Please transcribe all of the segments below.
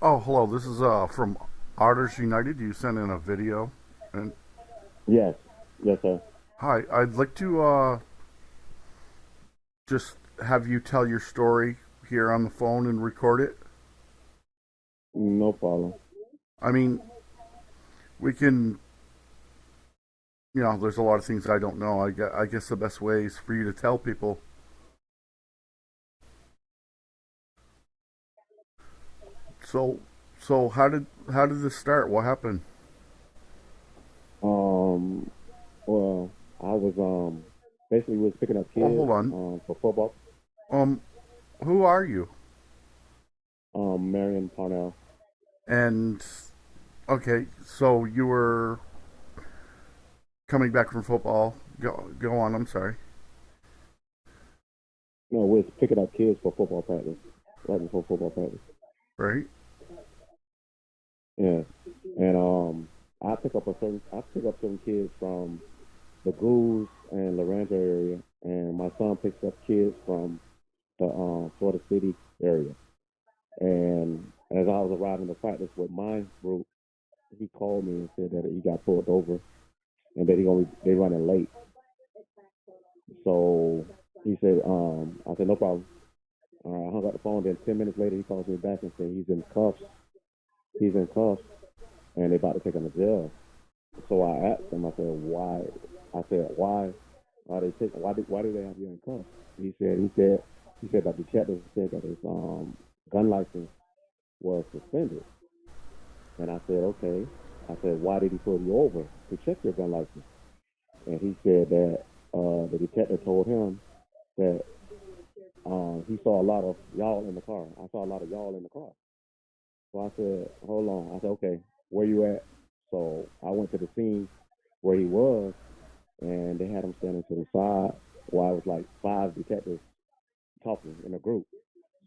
Oh, hello. This is from Auditors United. You sent in a video, and Yes, yes, sir. hi. I'd like to just have you tell your story here on the phone and record it. No problem. I mean, we can. There's a lot of things I don't know. I guess the best way is for you to tell people. So, so how did this start? What happened? Um, well, I was basically was picking up Well, kids hold on. for football. Um, who are you? Marion Parnell. And okay, so you were coming back from football. Go on. I'm sorry. No, we was picking up kids for football practice right before football practice. Right. Yeah, and I pick up some kids from the Goose and Lorenzo area, and my son picks up kids from the Florida City area. And as I was arriving to practice with my group, he called me and said that he got pulled over and that they running late. So he said, I said no problem. All right, I hung up the phone. Then 10 minutes later, he calls me back and said he's in cuffs. He's in cuffs, and they about to take him to jail. So I asked him. I said why? I said why? Are they taking? Why do they have you in cuffs? He said that detective said that his gun license was suspended. And I said okay. I said why did he pull you over to check your gun license? And he said that the detective told him that he saw a lot of y'all in the car. I saw a lot of y'all in the car. So I said, hold on. I said, okay, where you at? So I went to the scene where he was, and they had him standing to the side while I was like five detectives talking in a group.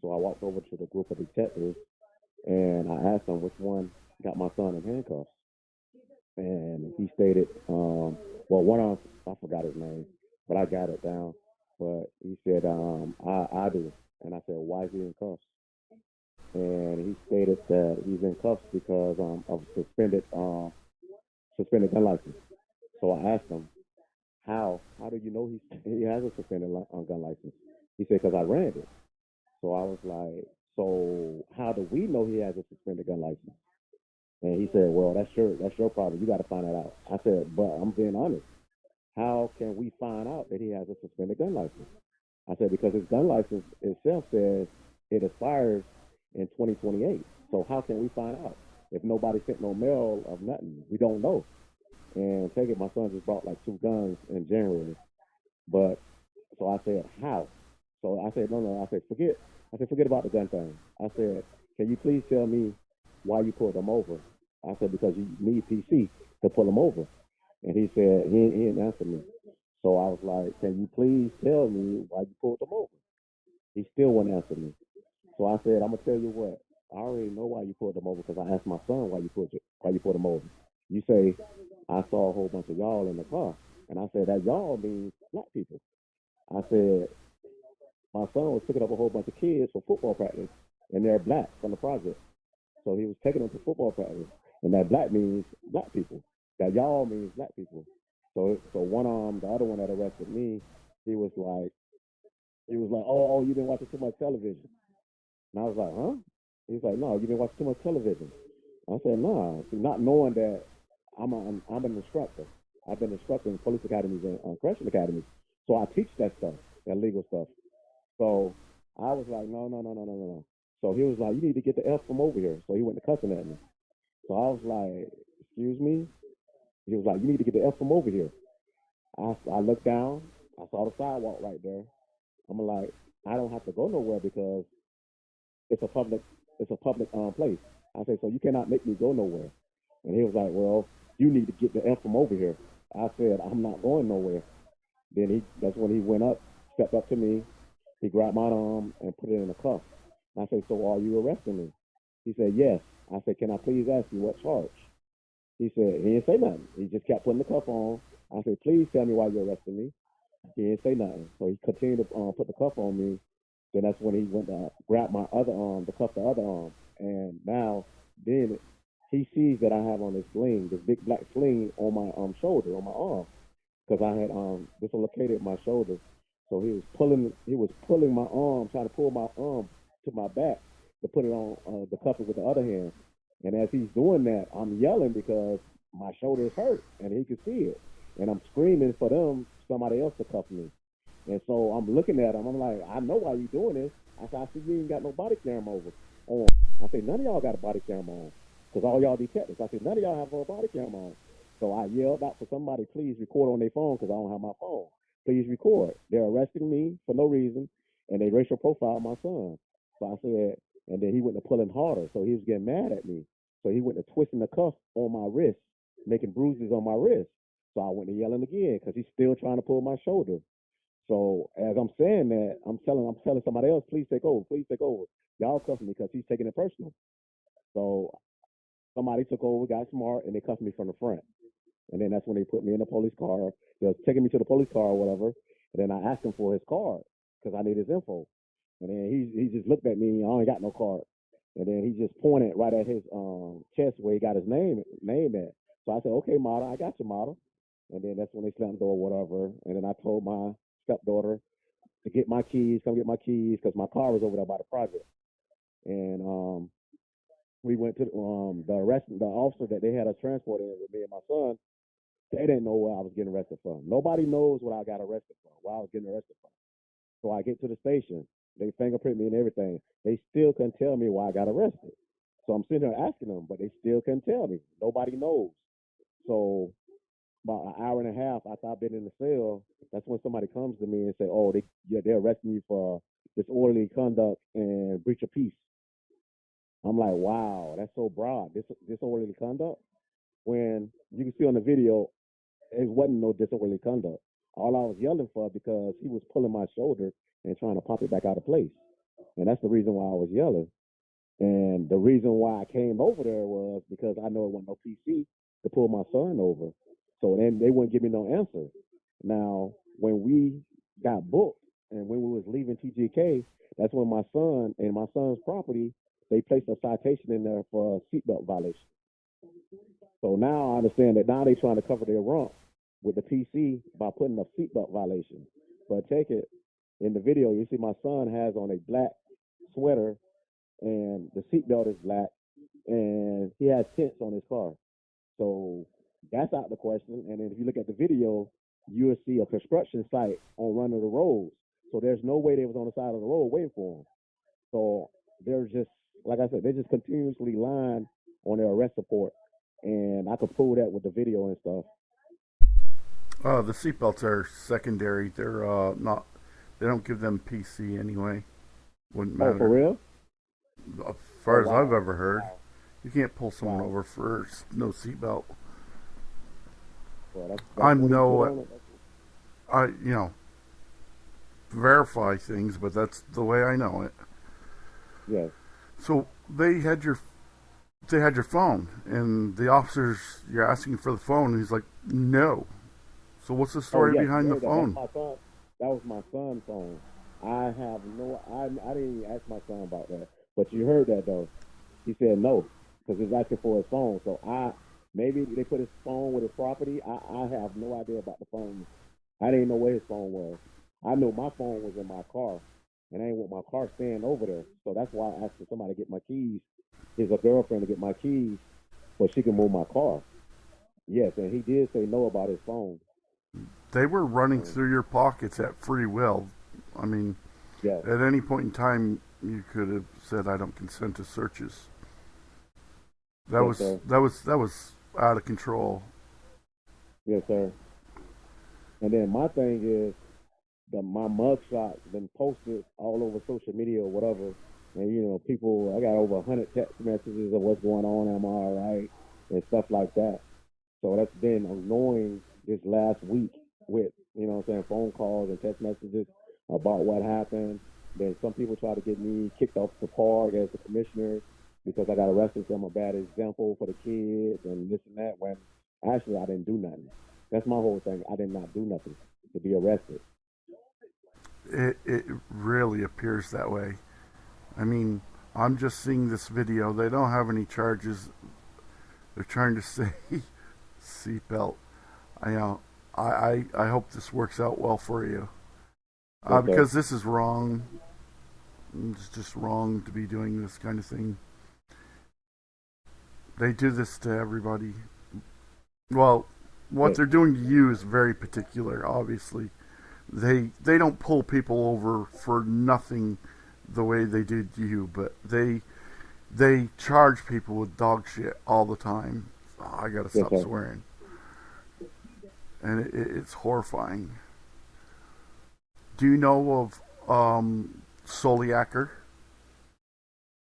So I walked over to the group of detectives, and I asked them which one got my son in handcuffs. And he stated, well, one of I forgot his name, but I got it down. But he said, I do. And I said, why is he in cuffs? And he stated that he's in cuffs because of suspended gun license. So I asked him, how do you know he has a gun license? He said, because I ran it. So I was like, so how do we know he has a suspended gun license? And he said, well, that's your problem. You got to find that out. I said, but I'm being honest. How can we find out that he has a suspended gun license? I said, because his gun license itself says it expires in 2028. So how can we find out? If nobody sent no mail of nothing, we don't know. And take it, my son just bought like two guns in January. But so I said, how? So I said, no. I said, forget. I said, forget about the gun thing. I said, can you please tell me why you pulled them over? I said, because you need PC to pull them over. And he said, he didn't answer me. So I was like, can you please tell me why you pulled them over? He still wouldn't answer me. So I said, I'm gonna tell you what. I already know why you pulled them over because I asked my son why you pulled them over. You say I saw a whole bunch of y'all in the car, and I said that y'all means black people. I said my son was picking up a whole bunch of kids for football practice, and they're black from the project. So he was taking them to football practice, and that black means black people. That y'all means black people. So one the other one that arrested me, he was like, oh, you've been watching too much television. And I was like, huh? He's like, no, you've been watching too much television. I said, no, not knowing that I'm an instructor. I've been instructing police academies and correction academies. So I teach that stuff, that legal stuff. So I was like, no. So he was like, you need to get the F from over here. So he went to cussing at me. So I was like, excuse me? He was like, you need to get the F from over here. I looked down. I saw the sidewalk right there. I'm like, I don't have to go nowhere because it's a public it's a public place. I said, so you cannot make me go nowhere. And he was like, well, you need to get the F from over here. I said, I'm not going nowhere. Then that's when he went up, stepped up to me. He grabbed my arm and put it in a cuff. I said, so are you arresting me? He said, yes. I said, can I please ask you what charge? He said, he didn't say nothing. He just kept putting the cuff on. I said, please tell me why you're arresting me. He didn't say nothing. So he continued to put the cuff on me. Then that's when he went to grab my other arm, to cuff the other arm. And now, then he sees that I have on this sling, this big black sling on my shoulder, on my arm, because I had dislocated my shoulder. So he was pulling my arm, trying to pull my arm to my back to put it on the cuff with the other hand. And as he's doing that, I'm yelling because my shoulder is hurt, and he can see it. And I'm screaming for somebody else to cuff me. And so I'm looking at him. I'm like, I know why you doing this. I see you ain't got no body camera on. I say, none of y'all got a body camera on. Because all y'all detectives. I said, none of y'all have a body camera on. So I yelled out for somebody, please record on their phone because I don't have my phone. Please record. They're arresting me for no reason, and they racial profile my son. So I said, and then he went to pulling harder. So he was getting mad at me. So he went to twisting the cuff on my wrist, making bruises on my wrist. So I went to yelling again because he's still trying to pull my shoulder. So as I'm saying that, I'm telling somebody else, please take over, please take over. Y'all cuff me because he's taking it personal. So somebody took over, got smart, and they cuffed me from the front. And then that's when they put me in the police car. They was taking me to the police car or whatever. And then I asked him for his card because I need his info. And then he just looked at me. I ain't got no card. And then he just pointed right at his chest where he got his name at. So I said, okay, model, I got you, model. And then that's when they slammed the door or whatever. And then I told my stepdaughter to get my keys, come get my keys, because my car was over there by the project. And we went to the officer that they had us transporting with me and my son. They didn't know what I was getting arrested for. Nobody knows what I got arrested for, why I was getting arrested for. So I get to the station. They fingerprint me and everything. They still couldn't tell me why I got arrested. So I'm sitting there asking them, but they still couldn't tell me. Nobody knows. So about an hour and a half after I've been in the cell, that's when somebody comes to me and say, "Oh, they're arresting you for disorderly conduct and breach of peace." I'm like, "Wow, that's so broad. Disorderly conduct." When you can see on the video, it wasn't no disorderly conduct. All I was yelling for because he was pulling my shoulder and trying to pop it back out of place. And that's the reason why I was yelling. And the reason why I came over there was because I know it wasn't no PC to pull my son over. So then they wouldn't give me no answer. Now, when we got booked and when we was leaving TGK, that's when my son and my son's property, they placed a citation in there for a seatbelt violation. So now I understand that now they're trying to cover their rump with the PC by putting a seatbelt violation. But take it in the video, you see my son has on a black sweater and the seatbelt is black and he has tents on his car. So that's out of the question. And then if you look at the video, you'll see a construction site on one of the roads. So there's no way they was on the side of the road waiting for him. So they're just, like I said, they just continuously lying on their arrest report. And I could prove that with the video and stuff. The seatbelts are secondary. They're not. They don't give them PC anyway. Wouldn't Oh, for matter. real? As Oh, far as I've wow. ever heard, you can't pull someone Wow. over for no seatbelt. Well, that's I'm what he put no. on it. I verify things, but that's the way I know it. Yes. So they had your phone, and the officers, you're asking for the phone, and he's like, no. So what's the Oh, story yes. You behind the heard that. That's phone? my son. That was my son's phone. I have no. I didn't even ask my son about that. But you heard that though. He said no because he's asking for his phone. So maybe they put his phone with his property. I have no idea about the phone. I didn't know where his phone was. I knew my phone was in my car, and I didn't want my car staying over there. So that's why I asked for somebody to get my keys. His girlfriend to get my keys, so she can move my car. Yes, and he did say no about his phone. They were running So, through your pockets at free will. I mean, yes, at any point in time, you could have said, "I don't consent to searches." That yes, was sir. that was that was out of control. Yes, sir. And then my thing is my mugshot been posted all over social media or whatever. And people, I got over 100 text messages of what's going on. Am I all right? And stuff like that. So that's been annoying this last week with, what I'm saying, phone calls and text messages about what happened. Then some people try to get me kicked off the park as the commissioner because I got arrested for I'm a bad example for the kids and this and that when actually I didn't do nothing. That's my whole thing. I did not do nothing to be arrested. It really appears that way. I mean, I'm just seeing this video. They don't have any charges. They're trying to say seatbelt. I know. I hope this works out well for you. Yes, sir. Because this is wrong. It's just wrong to be doing this kind of thing. They do this to everybody. Well, what Yes, they're doing to you is very particular, obviously. They don't pull people over for nothing the way they did you, but they charge people with dog shit all the time. Oh, I gotta yes, stop sir. swearing, and it's horrifying. Do you know of Soliaker?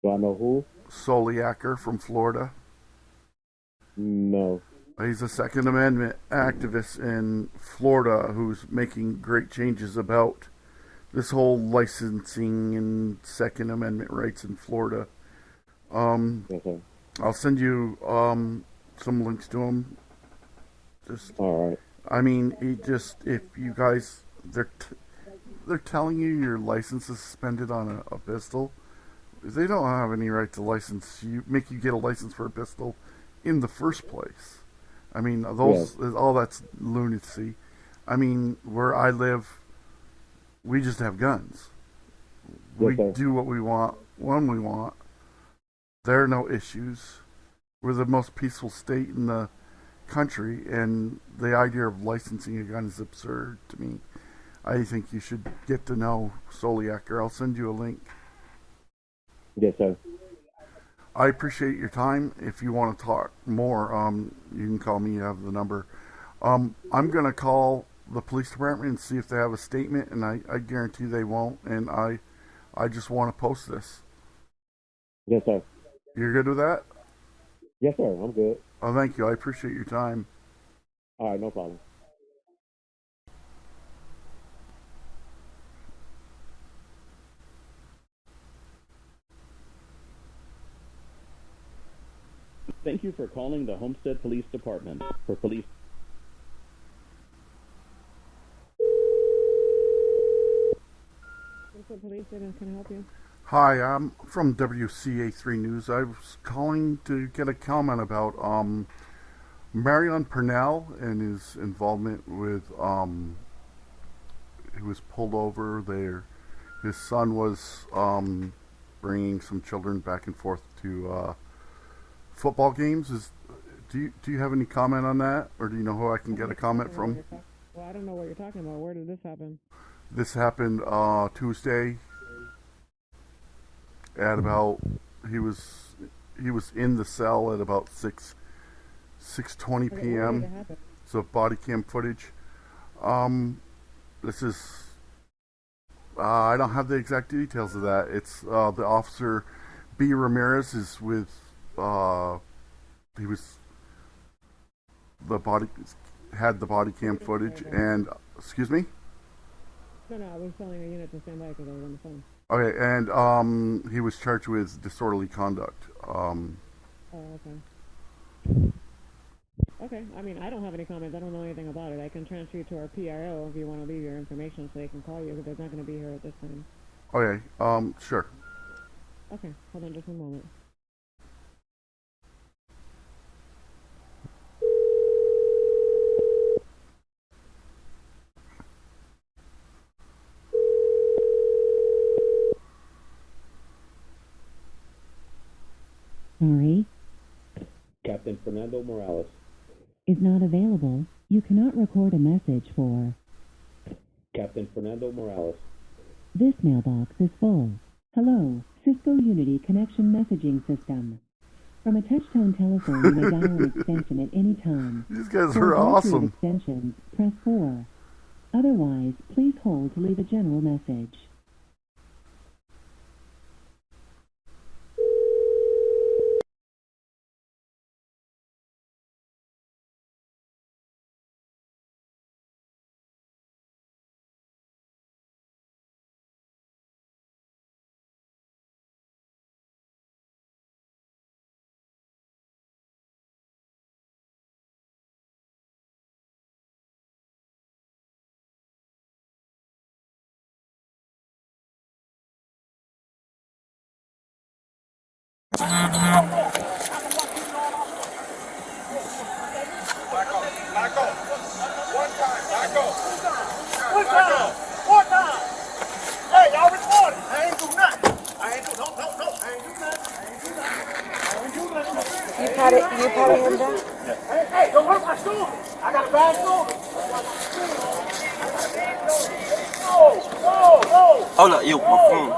Do I know who? Soliaker from Florida. No. He's a Second Amendment activist in Florida who's making great changes about this whole licensing and Second Amendment rights in Florida. Um, Yes, sir. I'll send you some links to him. Just, All right. I mean, he just if you guys they're telling you your license is suspended on a pistol. They don't have any right to license you, make you get a license for a pistol in the first place. I mean, Yes. all that's lunacy. I mean, where I live, we just have guns. Yes, We sir. do what we want when we want. There are no issues. We're the most peaceful state in the country, and the idea of licensing a gun is absurd to me. I think you should get to know Soliaker. I'll send you a link. Yes, sir. I appreciate your time. If you want to talk more, you can call me. You have the number. I'm going to call the police department and see if they have a statement, and I guarantee they won't. And I just want to post this. Yes, sir. You're good with that? Yes, sir. I'm good. Oh, thank you. I appreciate your time. All right, no problem. Thank you for calling the Homestead Police Department. For police. Homestead Police, can I help you? Hi, I'm from WCA3 News. I was calling to get a comment about Marion Purnell and his involvement with he was pulled over there. His son was bringing some children back and forth to football games. Do you have any comment on that, or do you know who I can get a comment from? Well, I don't know what you're talking about. Where did this happen? This happened Tuesday at about he was in the cell at about 6:20 Okay, where did it p.m. happen? So body cam footage. This is I don't have the exact details of that. It's the officer B. Ramirez is with he was the body had the body cam footage and excuse me. No, I was telling a unit to stand by because I was on the phone. Okay, and he was charged with disorderly conduct. Oh, okay. Okay, I mean, I don't have any comments. I don't know anything about it. I can transfer you to our PRO if you want to leave your information so they can call you, but they're not going to be here at this time. Okay, sure. Okay, hold on just a moment. Sorry, Captain Fernando Morales. is not available. You cannot record a message for Captain Fernando Morales. this mailbox is full. Hello, Cisco Unity Connection Messaging System. From a touch-tone telephone, you may dial an extension at any time. These guys For are a directory of awesome. extensions, press 4. Otherwise, please hold to leave a general message. One time. Hey, y'all recording. I ain't do nothing. I ain't do no. I ain't do nothing. You patted him down? Hey, don't hurt my shoulder. I got a bad shoulder. No. Hold up, yo, my phone.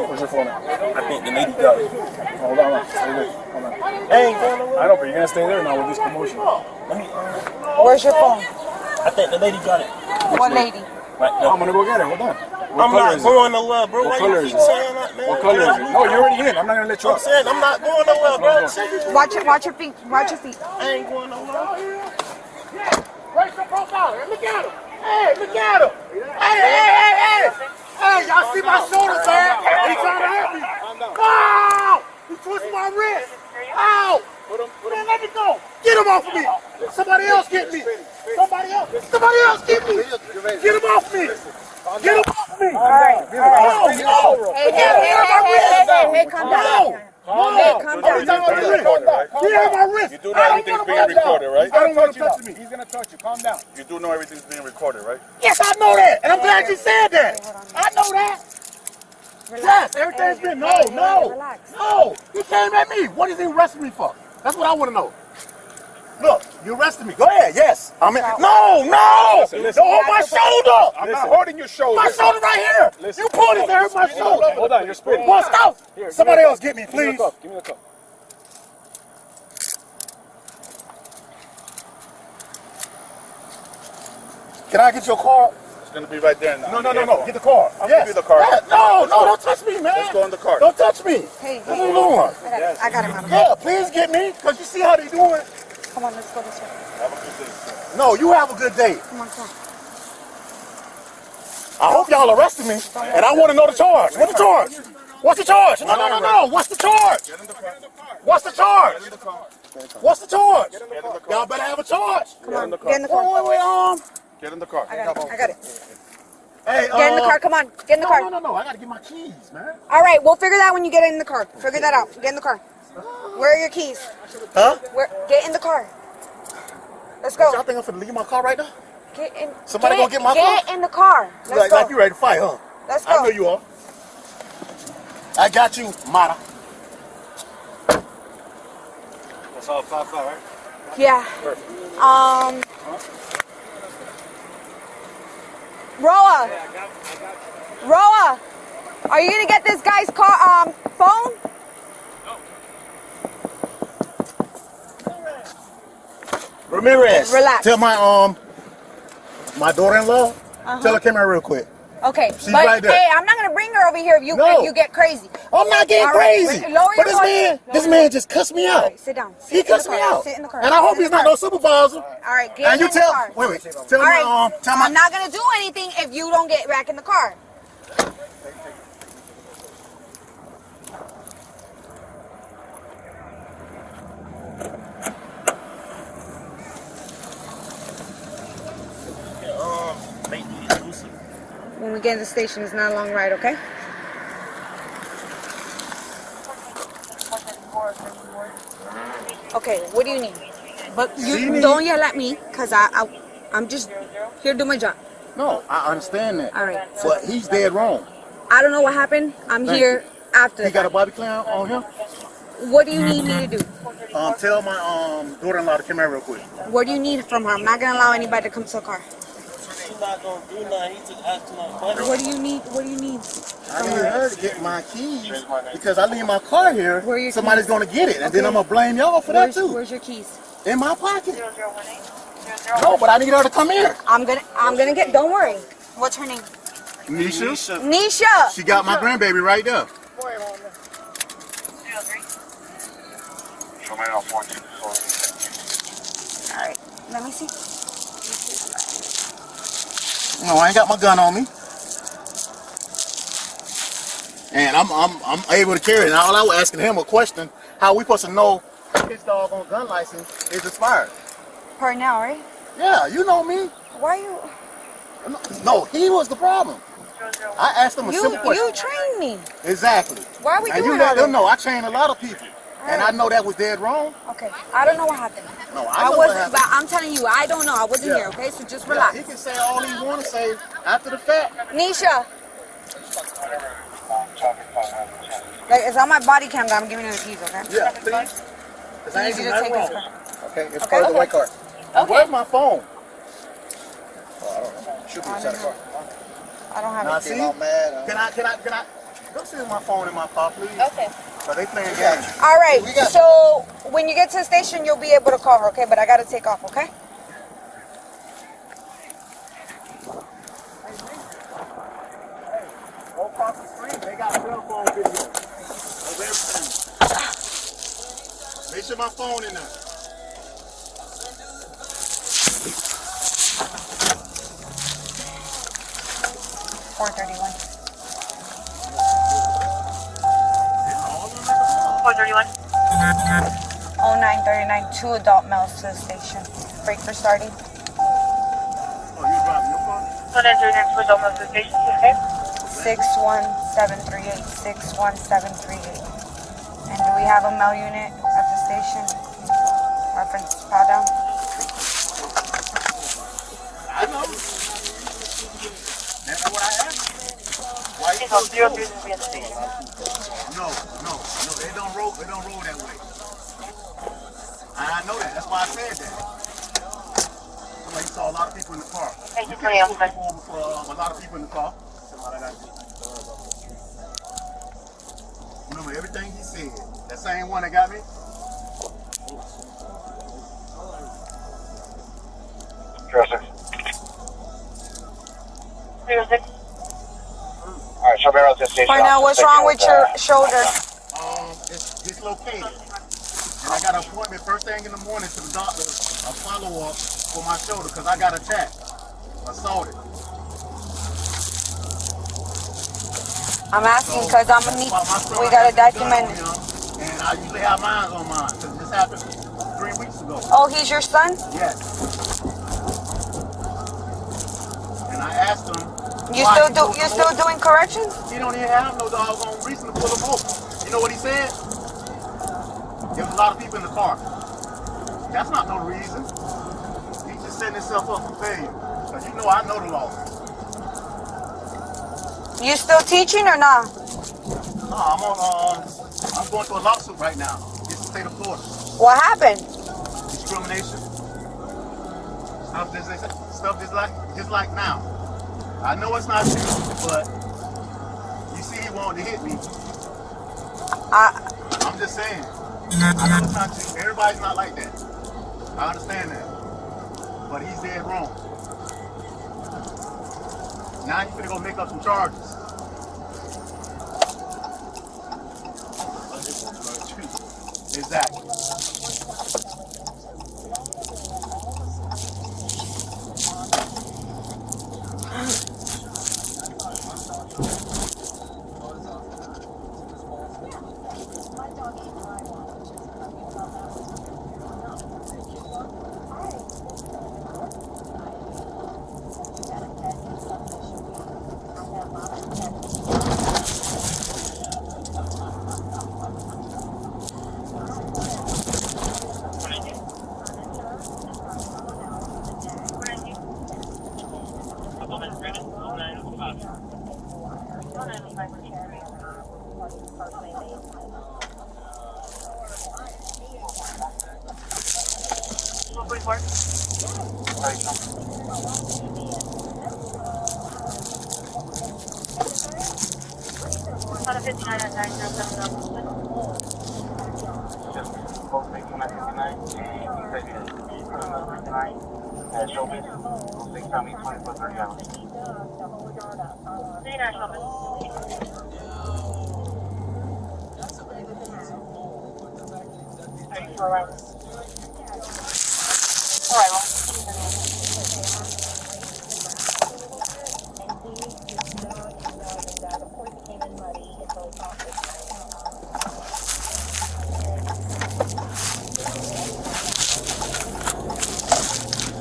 Where's your phone at? I think the lady got it. Hold on. Hey, I don't, but you're gonna stay there now with this promotion. Where's your phone? I think the lady got it. What lady? Right, I'm gonna go get it. Hold on. I'm not going nowhere, bro. Why you keep saying that, man? What color is it? No, you're already in. I'm not gonna let you I'm up. saying I'm not going nowhere, bro. Watch your feet. Watch your feet. I ain't going nowhere. Raise your profile. Look at him. Hey, look at him. Hey. Hey, y'all see my shoulders, man? He trying to hurt me. Ow! He twisted my wrist. Ow! Man, let me go. Get him off of me. Somebody else get me. Somebody else get me. Get him off me. Get him off me. All right. No. Hey, calm down. Hey, calm down. He had my wrist. You do know everything's being recorded, right? I don't want to touch me. He's gonna touch you. Calm down. You do know everything's being recorded, right? Yes, I know that. And I'm glad you said that. I know that. Yes, everything's been. No. He came at me. What is he arresting me for? That's what I want to know. Look, you arrested me. Go ahead, yes. No! Listen. Don't hold my shoulder! I'm not holding your shoulder. My shoulder right here! Listen. You pulled it to hurt my shoulder! Hold on, you're spitting. Well, stop! Somebody else get me, please. Give me the cup. Can I get your card? It's gonna be right there now. No. Get the card. I'll give you the card. Yeah, no, don't touch me, man. Let's go on the card. Don't touch me. Hey, What are you doing? I got him. Yeah, please get me, because you see how they doing. Come on, let's go this way. Have a good day. No, you have a good day. Come on. I hope y'all arrested me, and I want to know the charge. What's the charge? What's the charge? No. What's the charge? What's the charge? What's the charge? Y'all better have a charge. Come on, get in the car. Wait. Get in the car. I got it. Hey, Get in the car. Come on, get in the car. No. I gotta get my keys, man. All right, we'll figure that out when you get in the car. Figure that out. Get in the car. Where are your keys? Huh? Get in the car. Let's go. Y'all think I'm finna leave my car right now? Get in. Somebody gonna get my car? Get in the car. Let's go. Like you ready to fight, huh? Let's go. I know you are. I got you, Mata. That's all 5-5, right? Yeah. Roa, are you gonna get this guy's car phone? Ramirez. Relax. Tell my daughter-in-law. Tell her come here real quick. Okay. She's right there. Hey, I'm not gonna bring her over here if you get crazy. I'm not getting All right, crazy. lower But your voice. this man just cussed me All out. right, sit down. He cussed me out. Sit in the car. And I hope Sit in he's the not car. no supervisor. All right, get And in you the car. wait. Tell All right, my I'm not gonna do anything if you don't get back in the car. When we get in the station, it's not a long ride, okay? Okay, what do you need? But you don't yell at me, because I'm just here to do my job. No, I understand that. All right. But he's dead wrong. I don't know what happened. I'm Thank here after He the got a fact. bobby clown on him. What do you need me to do? Tell my daughter-in-law to come here real quick. What do you need from her? I'm not going to allow anybody to come to the car. She's not gonna do nothing. He's just acting like funny. What do you need? What do you need? I need her to get my keys because I leave my car here. Where are your Somebody's keys? gonna get it, and then Okay. I'm gonna blame y'all for that too. Where's your keys? In my pocket. No, but I need her to come here. I'm gonna get. Don't worry. What's her name? Nisha. Nisha. She got my grandbaby right there. All right. Let me see. No, I ain't got my gun on me. And I'm able to carry it. And all I was asking him a question, how we supposed to know his doggone gun license is expired? Per now, right? Yeah, you know me. Why you? No, he was the problem. I asked him a simple question. You trained me. Exactly. Why are we And doing you let all them that? know I train a lot of people. And I know that was dead wrong. Okay. I don't know what happened. No, I know what happened. But I'm telling you, I don't know. I wasn't here, okay? So just relax. He can say all he want to say after the fact. Nisha. Like, it's on my body cam that I'm giving you the keys, okay? Yeah, please. Because I ain't You doing to take nothing this wrong. car. Okay, it's part of the white car. Okay. Where's my phone? Oh, I don't know. Should be inside the car. I don't have Now, it. see? Can I? Go see my phone in my car, please. Okay. So they playing games. All right. So when you get to the station, you'll be able to call her, okay? But I got to take off, okay? Go across the street. They got cell phone video of everything. Make sure my phone in there. $431. 0939, 2 adult males to the station. Break for starting. Oh, you driving your car? 0939, 2 adult males to the station, okay? 61738, 61738. And do we have a male unit at the station? Reference file down. I know. That's what I asked. Why you so cool? No, they don't roll that way. I know that. That's why I said that. Somebody saw a lot of people in the car. Thank you for the answer. A lot of people in the car. Remember everything he said. That same one that got me. Alright, show me around to the station. Now, what's wrong with your shoulder? It's dislocated. And I got an appointment first thing in the morning to the doctor, a follow-up for my shoulder because I got attacked, assaulted. I'm asking because we got to document it. And I usually have mine on mine because this happened 3 weeks ago. Oh, he's your son? Yes. And I asked him. You still doing corrections? He don't even have no doggone reason to pull him over. You know what he said? There was a lot of people in the car. That's not no reason. He's just setting himself up for failure. Because you know I know the law. You still teaching or not? No, I'm going through a lawsuit right now. It's the state of Florida. What happened? Discrimination. Stuff just like now. I know it's not you, but you see he wanted to hit me. I'm just saying. I know it's not you. Everybody's not like that. I understand that. But he's dead wrong. Now you finna go make up some charges. Exactly.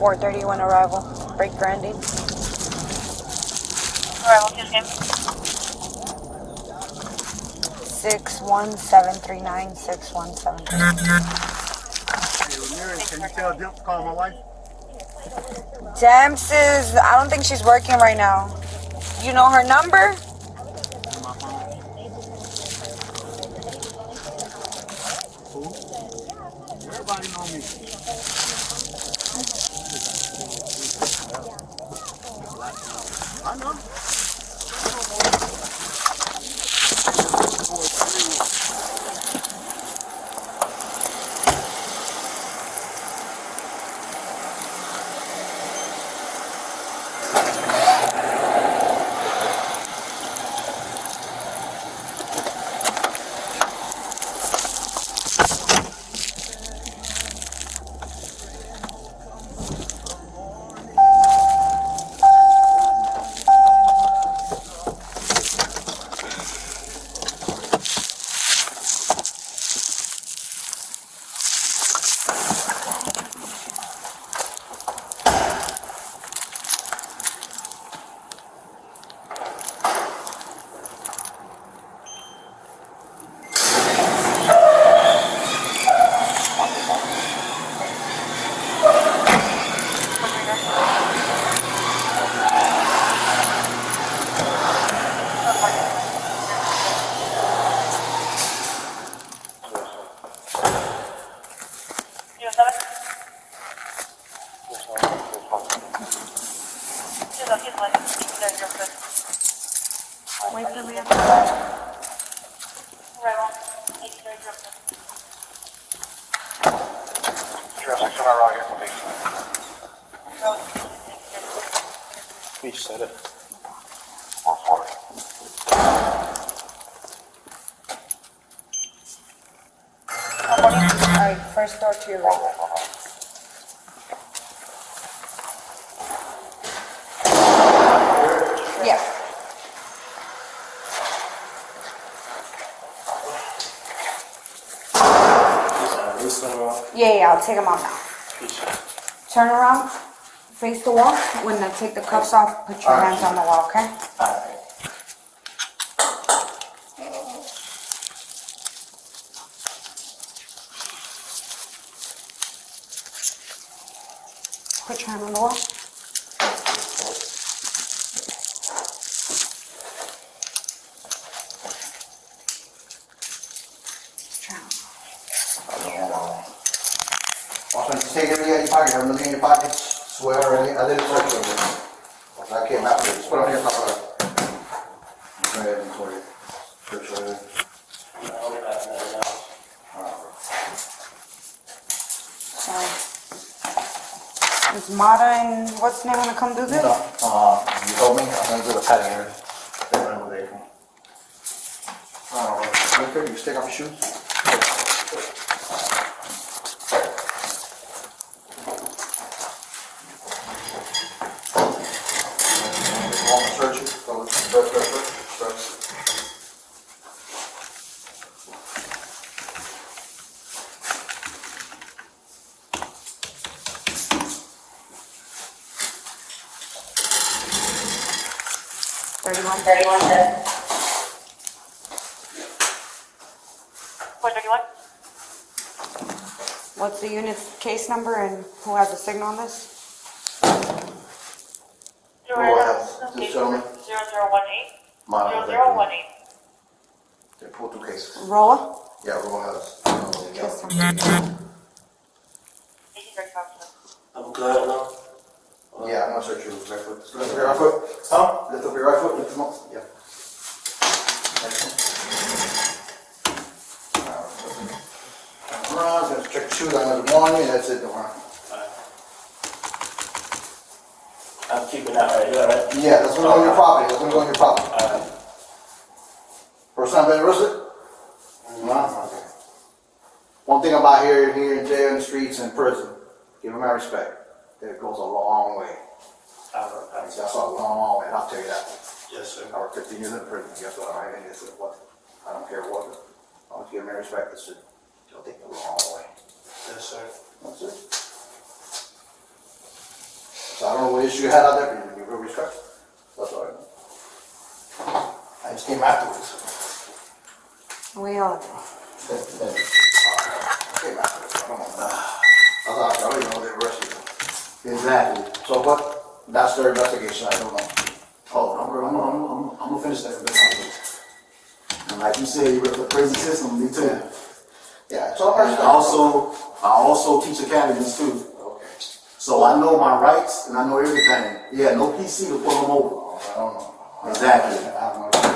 $431 arrival. Break branding. Arrival 2 10. 617396173. Can you tell Dip to call my wife? Demps is, I don't think she's working right now. You know her number? Everybody know me. I know. Wait for me. You said it. Alright, first door to your right. Yeah. Yeah, I'll take them out now. Turn around, face the wall. When I take the cuffs off, put your hands on the wall, okay? Put your hand on the wall. Take everything out of your pocket, have nothing in your pockets, swear or anything, I didn't swear to you. I came after you, just put it on your top of that. Go ahead and swear it. Sure, sure. Sorry. Is Mata and what's the name gonna come do this? No, you told me, I'm gonna do the padding here. Then run away from. Okay, you take off your shoes. Search it, go, search. 31. What's the unit's case number and who has the signal on this? This gentleman. 0018. Mine. 0018. They pulled two cases. Rolla? Yeah, Roll has. This one. I'm glad now. Yeah, I'm gonna search your right foot. Lift up your right foot. Huh? Lift up your right foot, lift them up. Yeah. Just check the shoes, I'm gonna warn you, that's it, don't worry. I'm keeping that right here, right? Yeah, that's gonna go on your property, that's gonna go on your property. First time been arrested? No? Okay. One thing about here in jail, in the streets, and prison, give them my respect. It goes a long way. That's a long way, and I'll tell you that. Yes, sir. I worked 15 years in prison, guess what, I don't care what, I want to give them respect, it'll take a long way. Yes, sir. That's it. So I don't know what issue you had out there, but you give real respect. That's all right. I just came afterwards. We all do. I don't even know they arrested him. Exactly. So what? That's their investigation. I don't know. Oh, I'm gonna finish that investigation. And like you said, you work for the prison system. Me too. Yeah. So I also teach academies too. Okay. So I know my rights and I know everything. Yeah. No PC to pull them over. I don't know. Exactly.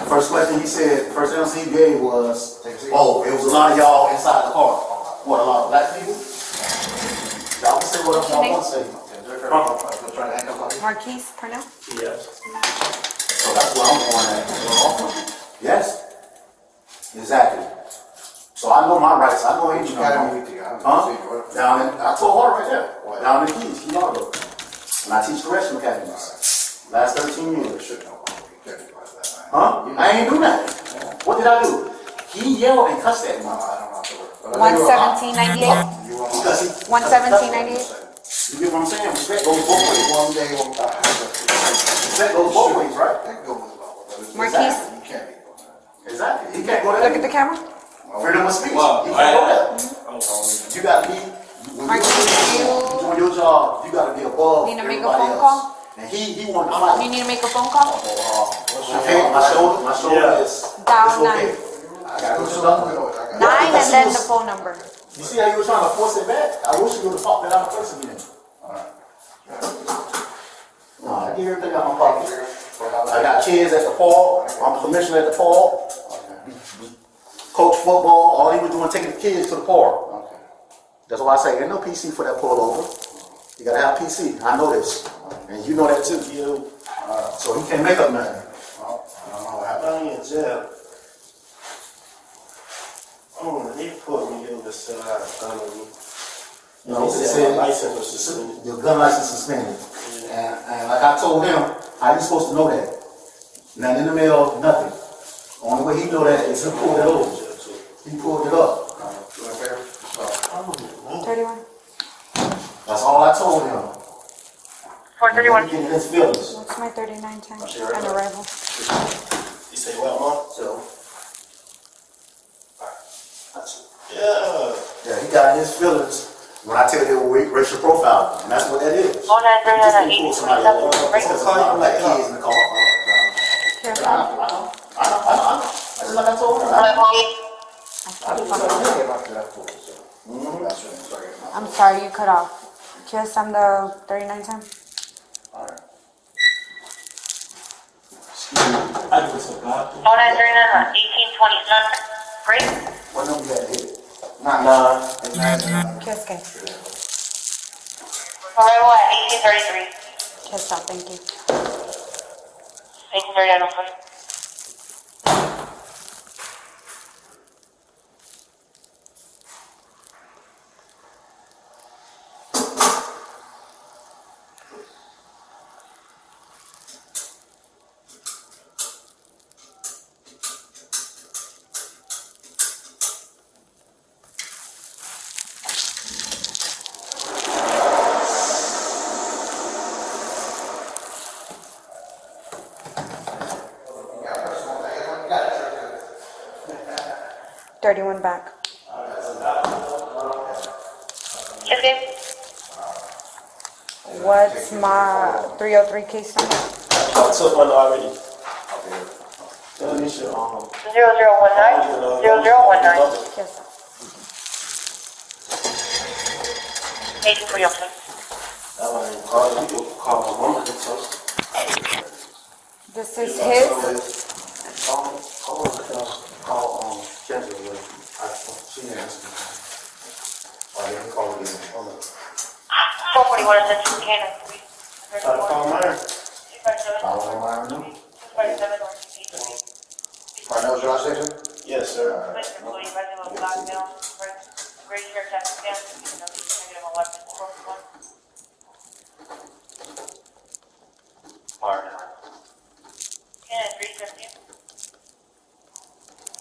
First question he said, first answer he gave was, oh, it was a lot of y'all inside the car. What, a lot of black people? Y'all can say whatever y'all want to say. Marquise Purnell? Yes. So that's where I'm going at. Yes. Exactly. So I know my rights. I know anything. Huh? Down in, I told her right there. Down in the Keys, Key Largo. And I teach correctional academies. Last 13 years. Huh? I ain't do nothing. What did I do? He yelled and cussed at me. 117.98? 117.98? You get what I'm saying? Respect goes both ways. Respect goes both ways, right? Marquise? Exactly. He can't go there. Look at the camera. Freedom of speech. He can't go there. You gotta be, when you're doing your job, you gotta be above Need to make a everybody phone else. call? And he wanted to fight. You need to make a phone call? Okay, my shoulder is Dial okay. 9. I gotta go to the doctor. 9 and then the phone number. You see how you were trying to force it back? I wish you would have popped that out first again. No, I get everything out of my pocket. I got kids at the park. I'm a commissioner at the park. Coach football. All he was doing taking the kids to the park. That's why I say ain't no PC for that pullover. You gotta have PC. I know this, and you know that too. So he can't make up nothing. I don't know what happened. I'm in jail. He put me in the cell out of gun on me. No, He it said said my license was suspended. your gun license suspended. And like I told him, how you supposed to know that? Nothing in the mail, nothing. Only way he know that is he pulled it over. He pulled it up. 31. That's all I told him. 431. He getting his feelings. What's my 39 time? And arrival. You say what, Mom? So, Yeah. he got his feelings when I tell you racial profiling, and that's what that is. Just to pull somebody over because of a lot of black kids in the car. I just like I told him. I'm sorry, you cut off. Kiss, I'm the 39 time. Alright. I was a god. 1827. Great. What number you got hit? 9. Kiss, okay. Arrival at 1833. Kiss, stop, thank you. 1839. $31 back. Okay. What's my 303 case number? I took one already. 0019. 0019. Yes. 83. That one ain't called. You can call my mama to tell. This is his. Call Kendra with she answered. Or they can call again. Hold on. 441 attention, Cannon. Try to call mine. Call mine now. Parnell's drive station? Yes, sir. Cannon 315.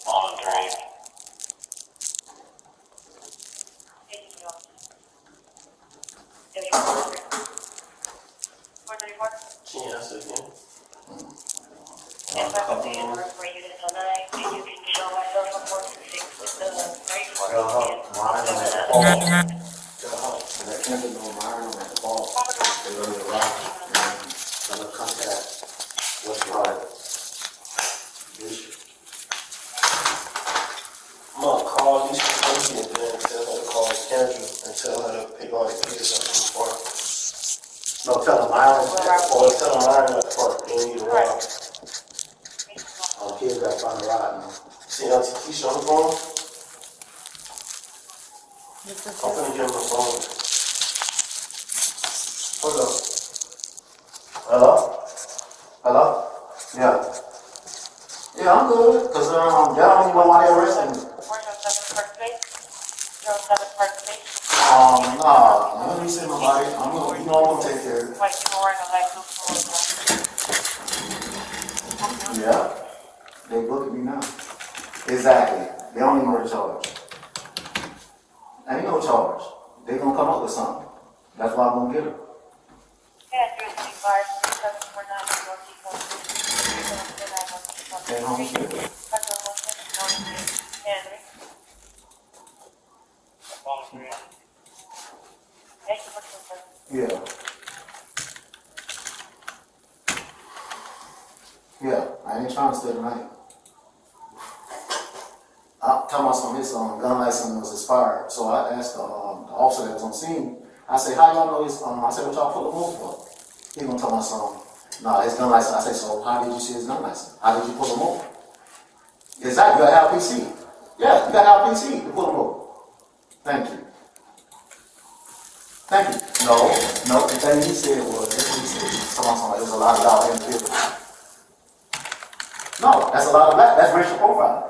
On drive. Yes, again. If I can see in the where you did tonight, and you can show myself report to 6 I'm gonna call these people and then tell her to call Kendra and tell her to pick all the kids up from the park. No, tell them Myron at the park. Tell them Myron at the park. They need a ride. Kids gotta find a ride now. See Auntie Keisha on the phone? I'm gonna give him the phone. Hold up. Hello? Hello? Yeah. Yeah, I'm good. Cause y'all don't even know why they arrested me. Nah, let me see nobody. I'm gonna, you know, I'm gonna take care of it. Yeah. They booking me now. Exactly. They don't even know the charge. Ain't no charge. They gonna come up with something. That's why I'm gonna get them. And Homestead. Yeah. Yeah, I ain't trying to stay tonight. I tell myself his gun license was expired, so I asked the officer that was on scene. I said, "How y'all know his?" I said, "What y'all pull him over for?" He gonna tell my son, "Nah, his gun license." I said, "So how did you see his gun license? How did you pull him over?" Exactly, you gotta have PC. Yeah, you gotta have PC to pull him over. Thank you. Thank you. No, the thing he said was, that's what he said. Someone, there's a lot of y'all individuals. No, that's a lot of black. That's racial profiling.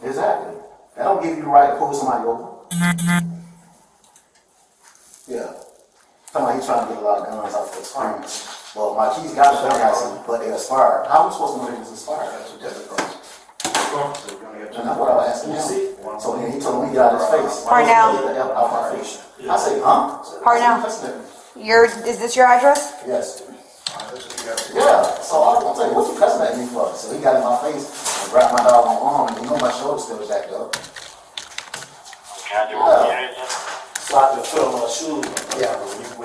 Exactly. That don't give you the right to pull somebody over. Yeah. Somebody he's trying to get a lot of guns out for experience. Well, my keys got a gun license, but they expired. How am I supposed to know they was expired? That's what that's the and that's what I was asking him. So then he told me to get out of his face. Parnell. Out my face. I said, huh? Parnell. Is this your address? Yes. Yeah. So I was gonna say, what you cussing at me for? So he got in my face and grabbed my dog on my arm, and you know my shoulder still jacked up. Yeah. So I could feel my shoes. Yeah.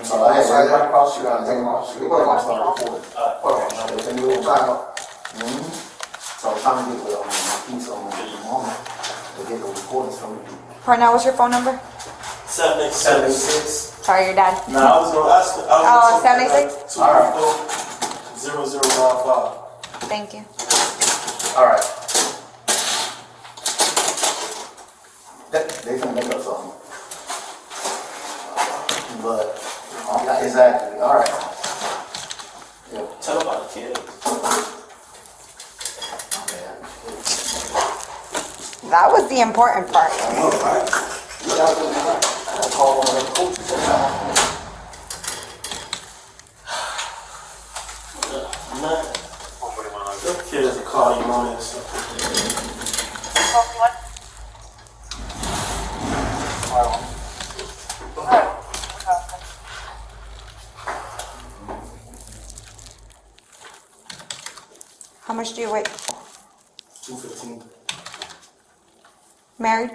So I had right across you, I take them off. You put them on, start recording. Everything you time up. So I'm trying to get with my piece on the moment to get the recordings from you. Parnell, what's your phone number? 786. Sorry, your dad. No, I was going to ask you. Oh, 786? All right. 0095. Thank you. All right. They can make up something. But, exactly. All right. Yeah. Tell about the kid. That was the important part. This kid is a call you on this. How much do you weigh? 215. Married?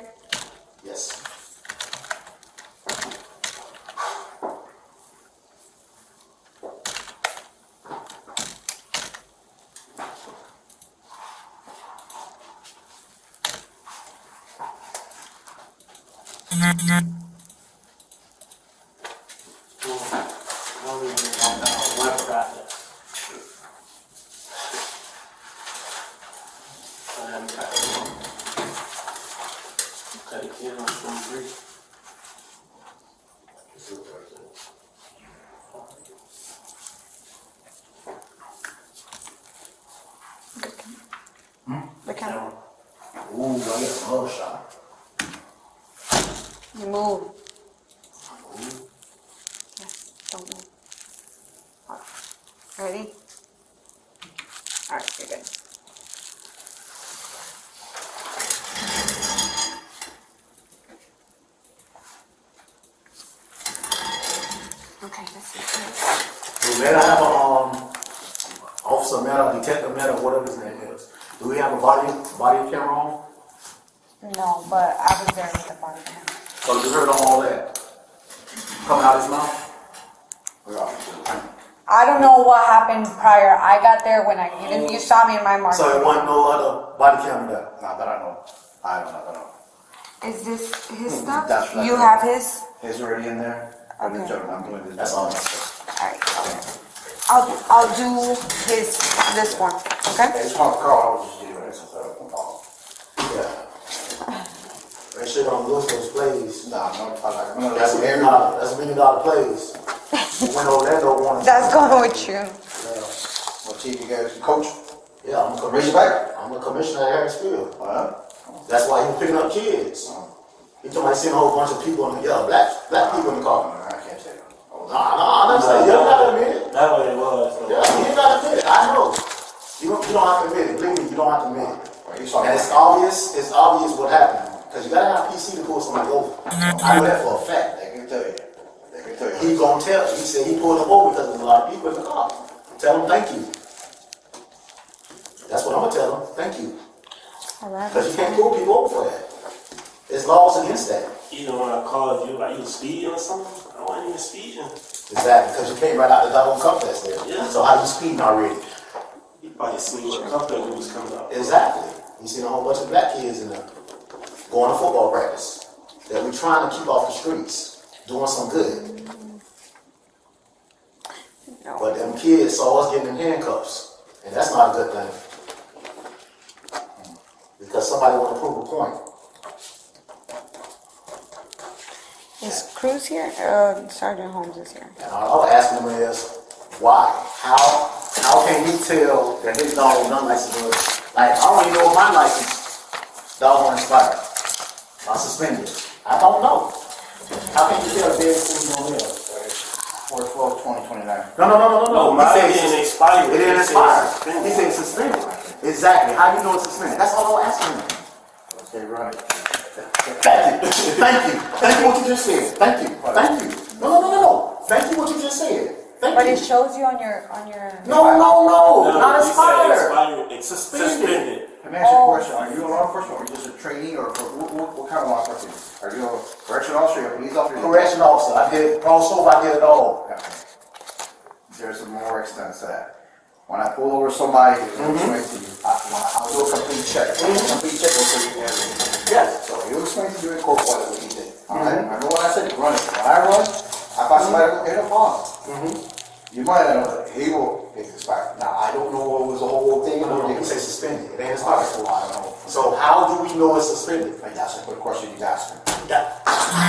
Yes. The camera. Ooh, I get a mug shot. You move. Yes, don't move. Ready? Alright, you're good. Okay, this is good. May I have officer, man, detective, man, or whatever his name is. Do we have a body camera on? No, but I was there with the father to him. So you heard all that coming out of his mouth? I don't know what happened prior. I got there when you saw me in my market. So there wasn't no other body camera there? Not that I know. I don't know. Is this his stuff? That's right. You have his? His already in there. Okay. I'm doing this. That's all. Alright. I'll do this one. Okay? It's called Carl. I was just giving it some Yeah. That shit on those plays. Nah, no, I like That's $1 million plays. You went over there, don't want to. That's going with you. Yeah. Well, Chief, you guys coach? Yeah, I'm a commissioner. I'm a commissioner at Harris Field. That's why he was picking up kids. He told me I seen a whole bunch of people in the black people in the car. I can't say that. I'm saying you don't gotta admit it. That's what it was. Yeah, you ain't gotta admit it. I know. You don't have to admit it. Believe me, you don't have to admit it. And it's obvious what happened. Because you gotta have PC to pull somebody over. I know that for a fact. They can tell you. He gonna tell you. He said he pulled him over because there's a lot of people in the car. Tell him thank you. That's what I'm gonna tell him. Thank you. Alright. Because you can't pull people over for that. There's laws against that. Even when I called you, like you was speeding or something, I wasn't even speeding. Exactly, because you came right out the double compass there. Yeah. So how you speeding already? You probably seen what company was coming up. Exactly. You seen a whole bunch of black kids in there going to football practice that we're trying to keep off the streets, doing some good. No. But them kids saw us getting in handcuffs, and that's not a good thing. Because somebody want to prove a point. Is Cruz here? Sergeant Holmes is here. And all I'm asking them is, why? How can we tell that his dog gun license was, like, I don't even know if my license dog on expired. I'm suspended. I don't know. How can you tell if there's on there? 4/12/2029. No. Mine He said didn't expire. It didn't expire. He said it's suspended. Exactly. How do you know it's suspended? That's all I'm asking him. Okay, run it. Thank you what you just said. Thank you. No. Thank you what you just said. But it shows you on your. No, not he said expired. It's suspended. Let me ask you a question. Are you a law enforcement or are you just a trainee or what kind of law enforcement? Are you a correctional officer or a police officer? Correction officer. I did crossover. I did it all. There's more extent to that. When I pull over somebody, I'll do a complete check. Complete check will show you everything. Yes. So he'll explain to you in court what he did. Alright? Remember what I said? Run it. When I run, I find somebody in a pond. You might not know that he will get expired. Now I don't know what was the whole thing. No, you say suspended. It ain't expired. I don't know. So how do we know it's suspended? Like, that's a good question you asked me. I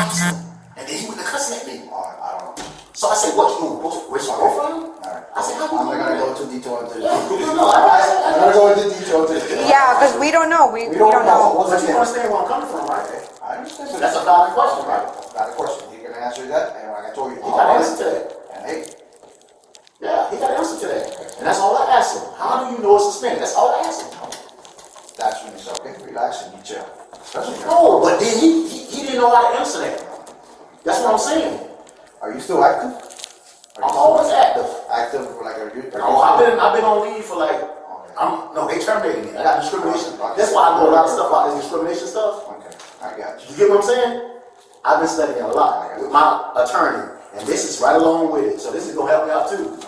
asked him. And then he went to cussing at me. I don't know. So I said, what you doing? Where's your girlfriend? Alright. I said, how I'm you not gonna doing go too detail into this. No, I'm gonna go into detail into this. Yeah, because we don't know. We don't know. But you understand where I'm coming from, right? I understand. So that's a valid question, right? Valid question. You're gonna answer that, and like I told you, He got an answer to that. And hey, Yeah, he got an answer to that. And that's all I asked him. How do you know it's suspended? That's all I asked him. that's when you say, okay, relax and you chill. Especially No, but then he didn't know how to answer that. That's what I'm saying. Are you still active? I'm always active. Active, like, are you? I've been on leave for like, they terminated me. I got discrimination. That's why I know a lot of stuff about this discrimination stuff. Okay, I got you. You get what I'm saying? I've been studying a lot with my attorney, and this is right along with it. So this is gonna help me out too.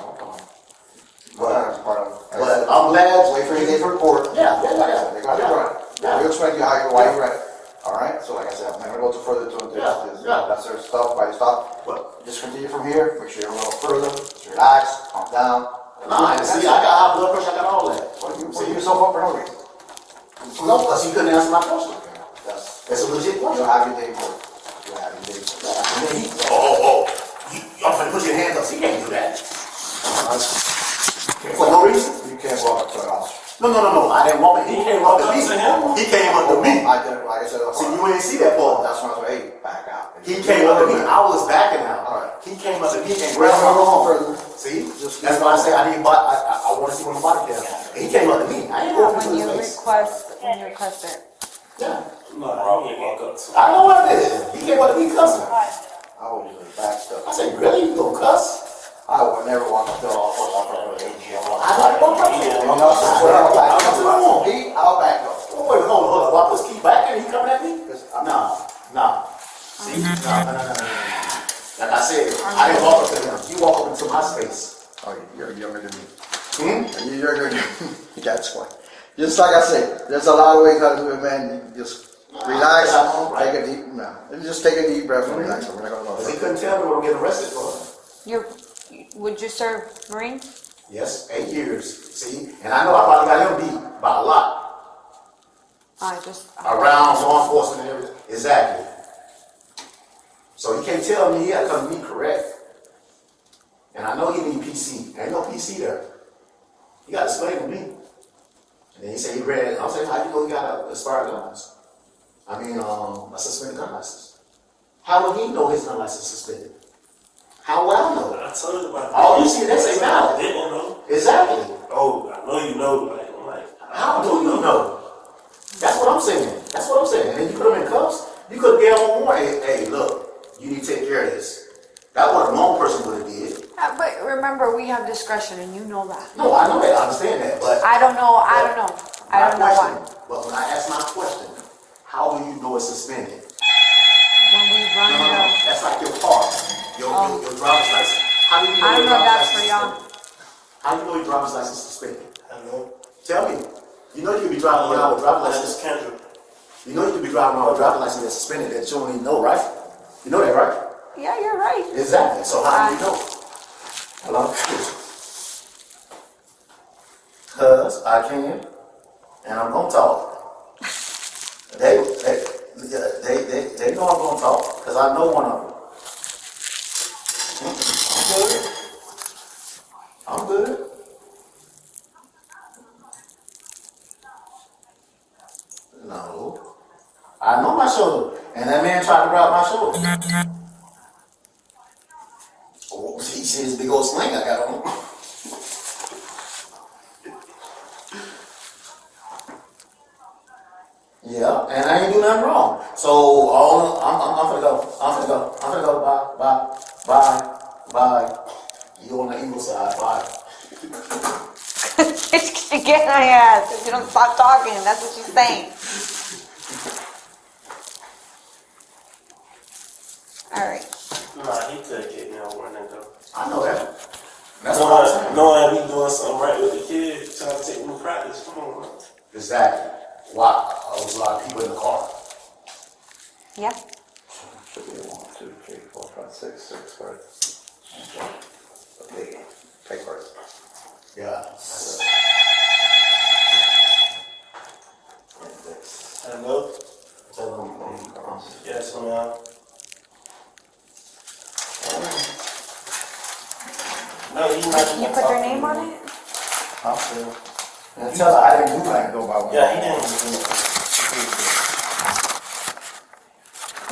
But I'm glad. wait for your day for court. Yeah. They're gonna be running. Yeah. We'll explain to you why you read it. All right. So like I said, I'm not gonna go too further to this. Yeah. That's their stuff. Why you stop? But just continue from here. Make sure you're a little further. Just relax. Calm down. Nah, and see, I got high blood pressure. I got all that. What you put yourself up for no reason? No, because he couldn't answer my question. That's a legit you'll question. have your day for it. You'll have your day for it. And then I'm finna put your hands up. He can't do that. For no reason? You can't walk up to an officer. No. I didn't want it. He came up to me. He came up to me. I did, like I said, See, you ain't see that part. that's when I was like, hey, back out. He came up to me. I was backing out. All right. He came up to me and grabbed my arm. See? That's why I say I need. I want to see what my body can. He came up to me. I ain't going to When you his face. request it. Yeah. No, I didn't walk up to him. I know what it is. He came up to me cussing. I was just like back stuff. I said, really? You gonna cuss? I would never want to fill off what's on front of an AGM. I'll back up. Oh, wait, hold on. Why does keep backing? He coming at me? Nah. See? No. Like I said, I didn't walk up to him. You walk up into my space. Oh, you're younger than me. You're younger than me. That's why. Just like I said, there's a lot of ways how to do it, man. You can just relax, take a deep, just take a deep breath and relax. We're not gonna know. He couldn't tell me what I'm getting arrested for. Would you serve Marine? Yes, 8 years. See? And I know I probably got him beat by a lot. Around law enforcement and everything. Exactly. So you can't tell me he had to come to me correct. And I know he need PC. Ain't no PC there. You got to explain to me. And then he said he read. I was like, how do you know he got a expired gun license? I mean, a suspended gun license. How would he know his gun license suspended? How would I know? I told you about that. All you see, they say now. I didn't know. Exactly. Oh, I know you know. Like, I'm like, how do you know? That's what I'm saying. That's what I'm saying. And then you put him in cuffs. You could get him more. Hey, look, you need to take care of this. That's what a normal person would have did. But remember, we have discretion, and you know that. No, I know that. I understand that. But I don't know. I don't know why. But when I ask my question, how do you know it's suspended? When we run that's like your car, your driver's license. How do you know I don't know if that's for y'all. How do you know your driver's license is suspended? I don't know. Tell me. You know you could be driving around with a driver's license. You know you could be driving around with a driver's license that's suspended that you don't even know, right? You know that, right? Yeah, you're right. Exactly. So how do you know? Hello? Because I can, and I'm gonna talk. They know I'm gonna talk, because I know one of them. I'm good. No. I know my shoulder, and that man tried to grab my shoulder. Oh, he see his big old sling I got on. Yeah, and I ain't do nothing wrong. So I'm gonna go. I'm gonna go. Bye. You on the evil side. Bye. She's gonna get my ass if you don't stop talking. That's what she's saying. All right. Nah, he could get me on warning though. I know that. That's what I'm saying. Knowing he doing something right with the kid, trying to take him to practice. Come on, man. Exactly. Wow, there was a lot of people in the car. Yeah. Should be 1, 2, 3, 4, 5, 6 cards. Okay, take cards. Yeah. Hello? Yes, ma'am. No, you put your name on it? I'm sure. And tell her I didn't do that. Go by one. Yeah, he didn't.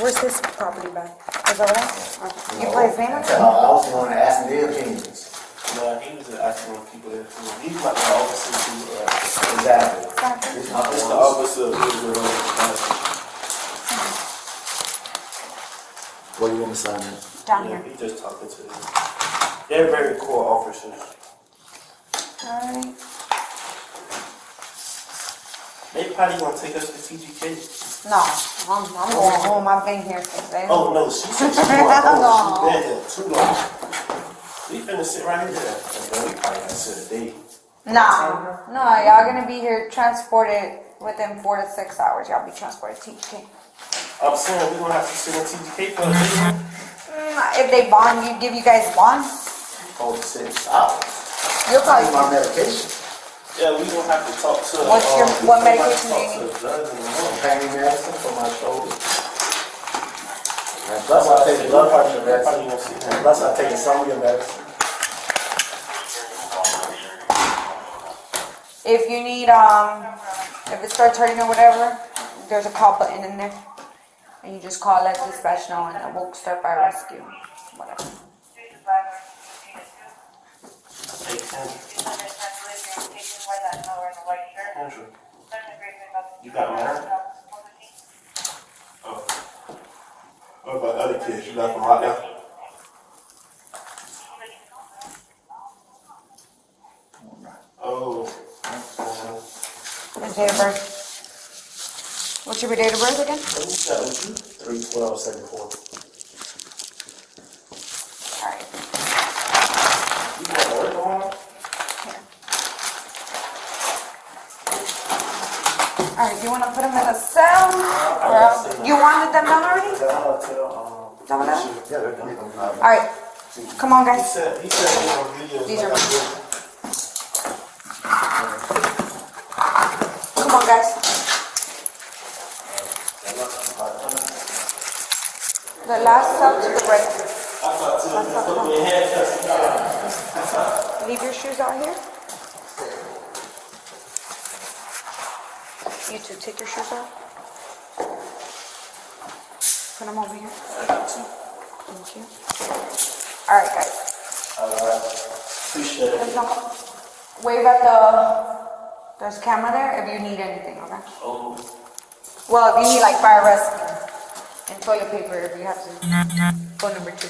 Where's this property back? Is over there? Okay. You put his name on it? I was the one that asked me their opinions. No, he was asking people that he's like the officer to Exactly. It's the officer of Israel. What do you want me to sign in? Down here. He's just talking to them. They're very cool officers. Alright. They probably gonna take us to TGK. No, I'm going home. I've been here since then. Oh no, she said she's going home. She's been here too long. We finna sit right here. And then we probably gotta sit a day. No, y'all gonna be here transported within 4 to 6 hours. Y'all be transported to TGK. I'm saying we're gonna have to sit in TGK for a day. If they bond, give you guys bond. 4 to 6 hours. You'll probably my medication. Yeah, we gonna have to talk to. What medication do you need? Pain medicine for my shoulder. And plus I take blood pressure medicine. And plus I take some of your medicine. If you need, if it starts hurting or whatever, there's a call button in there. And you just call that dispatch now and we'll start by rescue. Whatever. Andrew, you got married? Oh. What about the other kids? You left them out there? Date of birth. What's your date of birth again? 3/12/74. Alright. You got work tomorrow? Alright, do you want to put them in a cell? Or you wanted them done already? Done with that? Yeah, they're done. Alright, come on, guys. He said These are mine. Come on, guys. The last cell to the right. Leave your shoes out here. You two, take your shoes off. Put them over here. Thank you. Alright, guys. Appreciate it. Wave at there's a camera there if you need anything, okay? Oh. Well, if you need like fire rescue and toilet paper if you have to. Phone number 2.